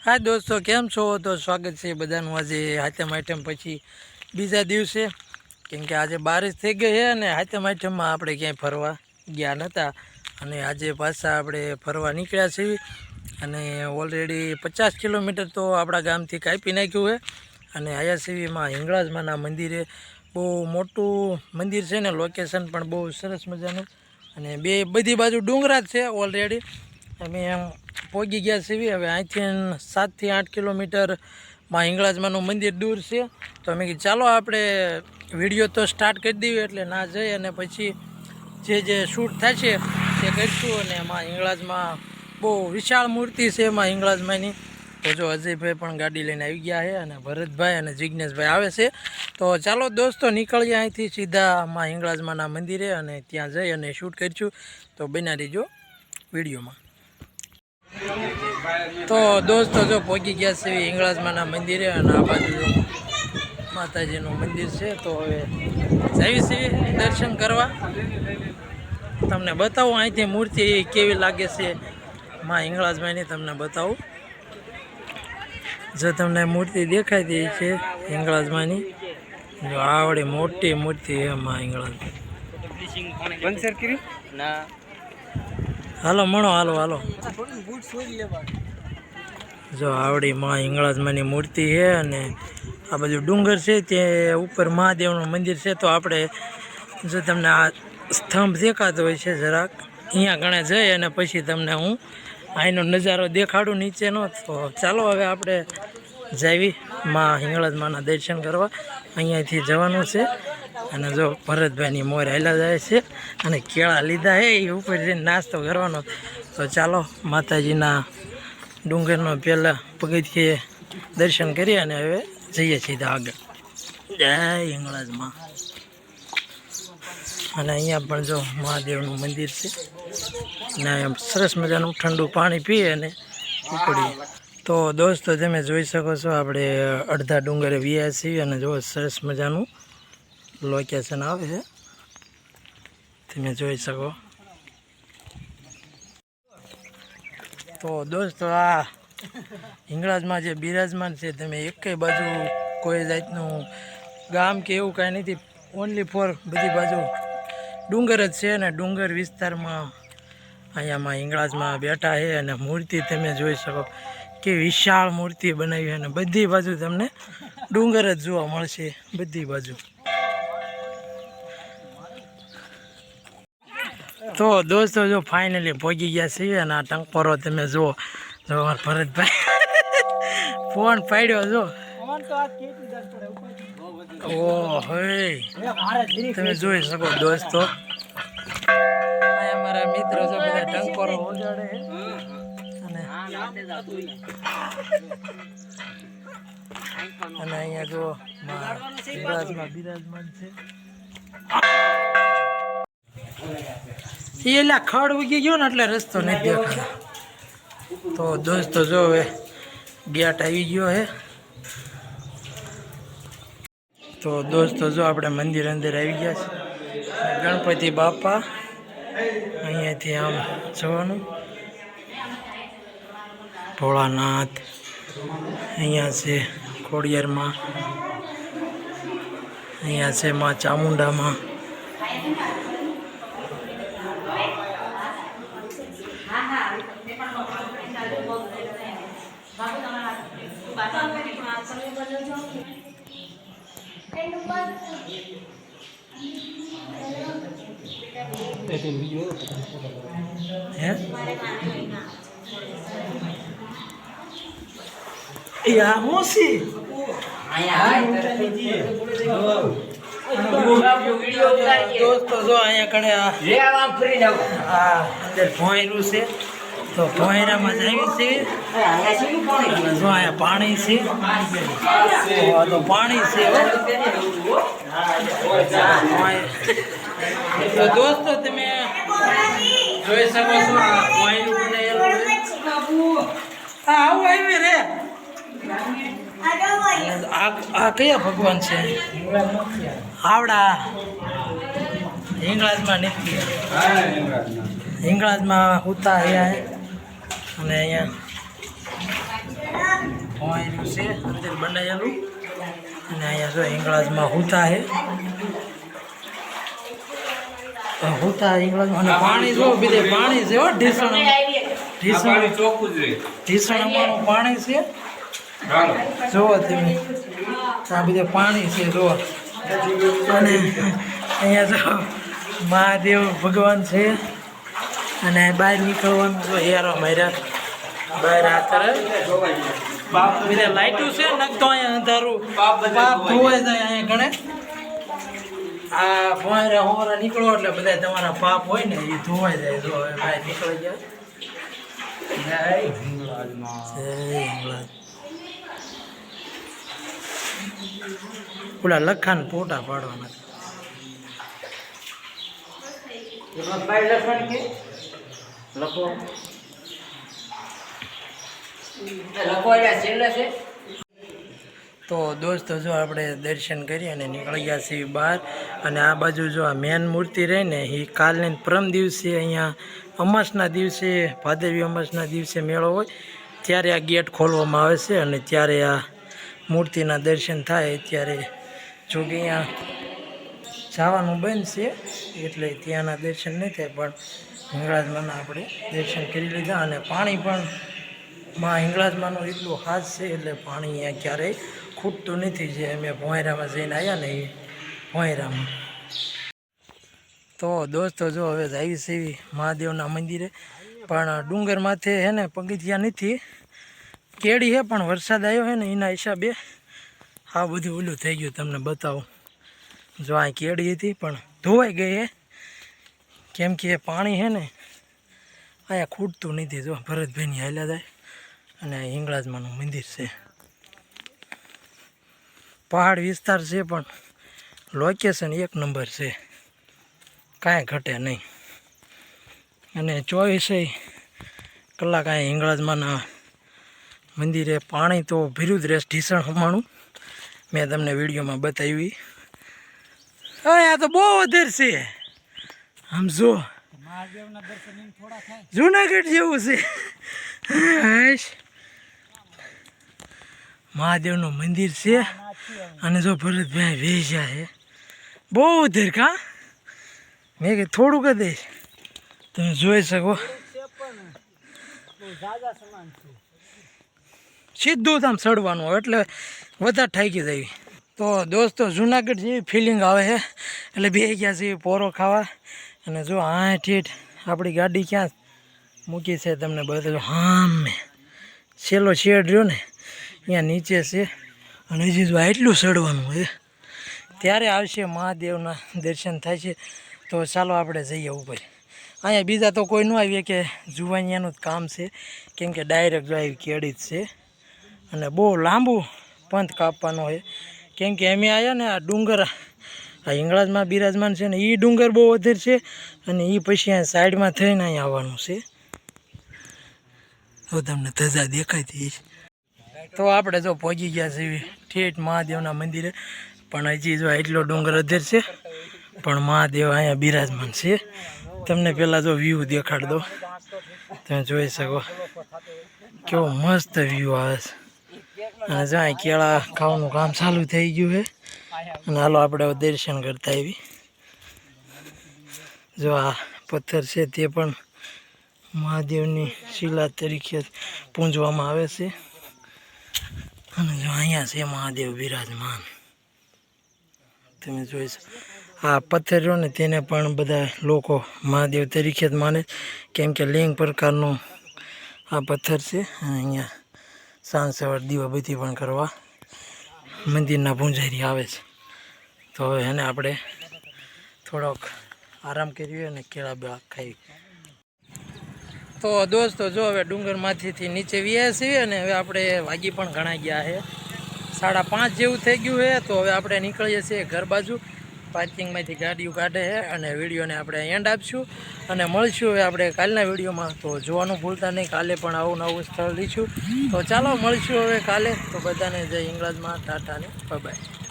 હા દોસ્તો, કેમ છો? તો સ્વાગત છે બધાનું આજે હાથમ આઈટમ પછી બીજા દિવસે, કેમ કે આજે બારિશ થઈ ગઈ છે અને હાથમ આઈટમમાં આપણે ક્યાંય ફરવા ગયા નહોતા અને આજે પાછા આપણે ફરવા નીકળ્યા છીએ અને ઓલરેડી 50 કિલોમીટર તો આપણા ગામથી કાપી નાખ્યું છે અને આયા સીવીમાં હિંગળાજમાના મંદિરે બહુ મોટું મંદિર છે ને, લોકેશન પણ બહુ સરસ મજાનું અને બધી બાજુ ડુંગરા જ છે. ઓલરેડી અમે પહોંચી ગયા છીએ. હવે અહીંથી 7 થી 8 કિલોમીટર હિંગળાજમાનું મંદિર દૂર છે, તો અમે કીધું ચાલો આપણે વિડીયો તો સ્ટાર્ટ કરી દઈએ, એટલે ના જઈ અને પછી જે શૂટ થશે તે કરીશું. અને એમાં હિંગળાજમાં બહુ વિશાળ મૂર્તિ છે એમાં હિંગળાજમાંની. તો જો અજયભાઈ પણ ગાડી લઈને આવી ગયા છે અને ભરતભાઈ અને જિજ્ઞેશભાઈ આવે છે. તો ચાલો દોસ્તો, નીકળીએ અહીંથી સીધા હિંગળાજમાના મંદિરે અને ત્યાં જઈ અને શૂટ કરીશું. તો બન્યા રહીજો વિડીયોમાં. તો દોસ્તો જો પહોંચી ગયા છે હિંગળાજમાના મંદિરે અને આ બાજુ માતાજીનું મંદિર છે. તો હવે જઈએ છીએ દર્શન કરવા. તમને બતાવું અહીંથી મૂર્તિ કેવી લાગે છે હિંગળાજમાની, તમને બતાવું. જો તમને મૂર્તિ દેખાતી છે હિંગળાજમાની, જો આવડી મોટી મૂર્તિ છે હિંગળાજમાં. હાલો મણો, હાલો. જો આવડી હિંગળાજમાની મૂર્તિ છે અને આ બાજુ ડુંગર છે, તે ઉપર મહાદેવનું મંદિર છે. તો આપણે જો તમને આ સ્તંભ દેખાતો હોય છે જરાક, અહીંયા ગણે જઈ અને પછી તમને હું અહીંનો નજારો દેખાડું નીચેનો. તો ચાલો હવે આપણે જાવી હિંગળાજમાના દર્શન કરવા. અહીંયાથી જવાનું છે અને જો ભરતભાઈની મોર હાલ્યા જાય છે અને કેળા લીધા હે એ ઉપર જઈને નાસ્તો કરવાનો. તો ચાલો માતાજીના ડુંગરનો પહેલાં પગથિયે દર્શન કરીએ અને હવે જઈએ સીધા આગળ. જય હિંગળાજમાં. અને અહીંયા પણ જો મહાદેવનું મંદિર છે ને એમ સરસ મજાનું ઠંડુ પાણી પીએ અને ઉપડીએ. તો દોસ્તો તમે જોઈ શકો છો, આપણે અડધા ડુંગરે વ્યા છીએ અને જો સરસ મજાનું લોકેશન આવે છે, તમે જોઈ શકો. તો દોસ્તો આ હિંગળાજમાં જે બિરાજમાન છે, તમે એકેય બાજુ કોઈ જાતનું ગામ કે એવું કાંઈ નથી, ઓનલી ફોર બધી બાજુ ડુંગર જ છે. અને ડુંગર વિસ્તારમાં અહીંયા હિંગળાજમાં બેઠા છે અને મૂર્તિ તમે જોઈ શકો કે વિશાળ મૂર્તિ બનાવી. અને બધી બાજુ તમને ડુંગર જ જોવા મળશે, બધી બાજુ. તો દોસ્તો જો ફાઇનલી પહોંચી ગયા છીએ અને આ ટંકોરો તમે જુઓ. જો ભરતભાઈ ફોન પાડ્યો જો. ઓહ તમે જોઈ શકો દોસ્તો, અમારા મિત્રો જો બધા ટંકોરો ઉજાડે અને અહીંયા જો બિરાજમાન છે. એલા ખડ ઉગી ગયો ને એટલે રસ્તો નથી દેખાતો. તો દોસ્તો જો હવે ગેટ આવી ગયો હે. તો દોસ્તો જો આપણે મંદિર અંદર આવી ગયા છે. ગણપતિ બાપા અહીંયાથી આમ જવાનું. ભોળાનાથ અહીંયા છે, ખોડિયારમાં અહીંયા છે, માં ચામુંડામાં. દોસ્તો જો અહીંયા કણે અંદર ભોંયરું છે, તો ભોંયરામાં જ આવી છે. જો અહીંયા પાણી છે, તો પાણી છે. તો દોસ્તો તમે જોઈ શકો છો ભોંયરું બનાવેલું. હા આવું આવી રે. આ કયા ભગવાન છે? આવડા હિંગળાજમાં નથી, હિંગળાજમાં ઉતા અહીંયા અને અહીંયા ભોંયરું છે અંદર બનાવેલું અને અહીંયા જો ઇંગળાજમાં હુતા છે હુતા ઇંગળાજમાં અને પાણી જો બીજે પાણી છે હો ઢીસણ ઢીસણમાં પાણી છે જુઓ તમે આ બીજે પાણી છે જુઓ અને અહીંયા જો મહાદેવ ભગવાન છે અને બહાર નીકળવાનું જો હેરો માર્યા બહાર આ તરફ બીજા લાઈટું છે નખતો અહીંયા અંધારું પાપ ધોવાઈ જાય અહીંયા ગણે આ ભોંયરા હોરા નીકળો એટલે બધા તમારા પાપ હોય ને એ ધોવાઈ જાય જો હવે બહાર નીકળી જાય જય હિંગળાજ ઓલા લખાણ ફોટા પાડવાના તો દોસ્તો જો આપણે દર્શન કરી અને નીકળી ગયા છીએ બહાર અને આ બાજુ જો આ મેન મૂર્તિ રહી ને એ કાલને પરમ દિવસે અહીંયા અમાસના દિવસે ભાદરવી અમાસના દિવસે મેળો હોય ત્યારે આ ગેટ ખોલવામાં આવે છે અને ત્યારે આ મૂર્તિના દર્શન થાય ત્યારે જો કે અહીંયા જવાનું બંધ છે એટલે ત્યાંના દર્શન નહીં થાય પણ હિંગળાજમાંના આપણે દર્શન કરી લીધા અને પાણી પણ માં હિંગળાજમાંનું એટલું હાથ છે એટલે પાણી અહીંયા ક્યારેય ખૂટતું નથી જે અમે ભોંયરામાં જઈને આવ્યા ને એ ભોંયરામાં તો દોસ્તો જો હવે આવી છે મહાદેવના મંદિરે પણ ડુંગર માથે હે ને પગથિયા નથી કેળી છે પણ વરસાદ આવ્યો છે ને એના હિસાબે આ બધું ઓલું થઈ ગયું તમને બતાવું જો આ કેળી હતી પણ ધોવાઈ ગઈ હે કેમ કે પાણી છે ને અહીંયા ખૂટતું નથી જો ભરતભાઈની હાલ્યા જાય અને હિંગળાજમાંનું મંદિર છે પહાડ વિસ્તાર છે પણ લોકેશન એક નંબર છે કાંઈ ઘટે નહીં અને 24 કલાક અહીંયા હિંગળાજમાંના મંદિરે પાણી તો ભર્યું જ રહેશે ઢીસણ હમાણું મેં તમને વિડીયોમાં બતાવી હવે આ તો બહુ વધારે છે આમ જો જુનાગઢ જેવું છે મહાદેવનું મંદિર છે અને જો ભરતભાઈ વેચ્યા છે બહુ વધારે કા મેં કે થોડુંક જ દઈશ તમે જોઈ શકો સીધું આમ ચડવાનું એટલે વધારે ઠાકી જાય તો દોસ્તો જુનાગઢ જેવી ફિલિંગ આવે છે એટલે બે ગયા છે પોરો ખાવા અને જો આ ઠેઠ આપણી ગાડી ક્યાં મૂકી છે તમને બતાવો હા મેં છેલ્લો શેડ રહ્યો ને અહીંયા નીચે છે અને હજી જો એટલું ચડવાનું છે ત્યારે આવશે મહાદેવના દર્શન થાય છે તો ચાલો આપણે જઈએ ઉપર અહીંયા બીજા તો કોઈ ન આવીએ કે જુવાનિયાનું જ કામ છે કેમ કે ડાયરેક્ટ જો આવી કેળી જ છે અને બહુ લાંબુ પંથ કાપવાનો હોય કેમ કે અમે આવ્યા ને આ ડુંગર આ હિંગળાજમાં બિરાજમાન છે ને એ ડુંગર બહુ વધારે છે અને એ પછી અહીંયા સાઈડમાં થઈને અહીંયા આવવાનું છે તો તમને ધજા દેખાતી તો આપણે જો પહોંચી ગયા છીએ ઠેઠ મહાદેવના મંદિરે પણ હજી જો એટલો ડુંગર અધેર છે પણ મહાદેવ અહીંયા બિરાજમાન છે તમને પહેલાં જો વ્યૂ દેખાડ દો તમે જોઈ શકો કેવો મસ્ત વ્યૂ આવે છે અને જો અહીં કેળા ખાવાનું કામ ચાલુ થઈ ગયું છે અને હાલો આપણે દર્શન કરતા આવી જો આ પથ્થર છે તે પણ મહાદેવની શિલા તરીકે પૂંજવામાં આવે છે અને જો અહીંયા છે મહાદેવ બિરાજમાન તમે જોઈ શકો આ પથ્થર રહ્યો ને તેને પણ બધા લોકો મહાદેવ તરીકે જ માને કેમ કે લિંગ પ્રકારનો આ પથ્થર છે અહીંયા સાંજ સવાર દીવાબત્તી પણ કરવા મંદિરના પૂંજારી આવે છે તો હવે એને આપણે થોડોક આરામ કરીએ અને કેળા બેળા ખાઈ તો દોસ્તો જો હવે ડુંગરમાંથી નીચે વ્યા છીએ અને હવે આપણે વાગી પણ ઘણા ગયા છે 5:30 જેવું થઈ ગયું છે તો હવે આપણે નીકળીએ છીએ ઘર બાજુ પાર્કિંગમાંથી ગાડીઓ કાઢે છે અને વિડીયોને આપણે એન્ડ આપશું અને મળશું હવે આપણે કાલના વિડીયોમાં તો જોવાનું ભૂલતા નહીં કાલે પણ આવું નવું સ્થળ લઈશું તો ચાલો મળશું હવે કાલે તો બધાને જય હિંગળાજમાં ટાટા ને બાય.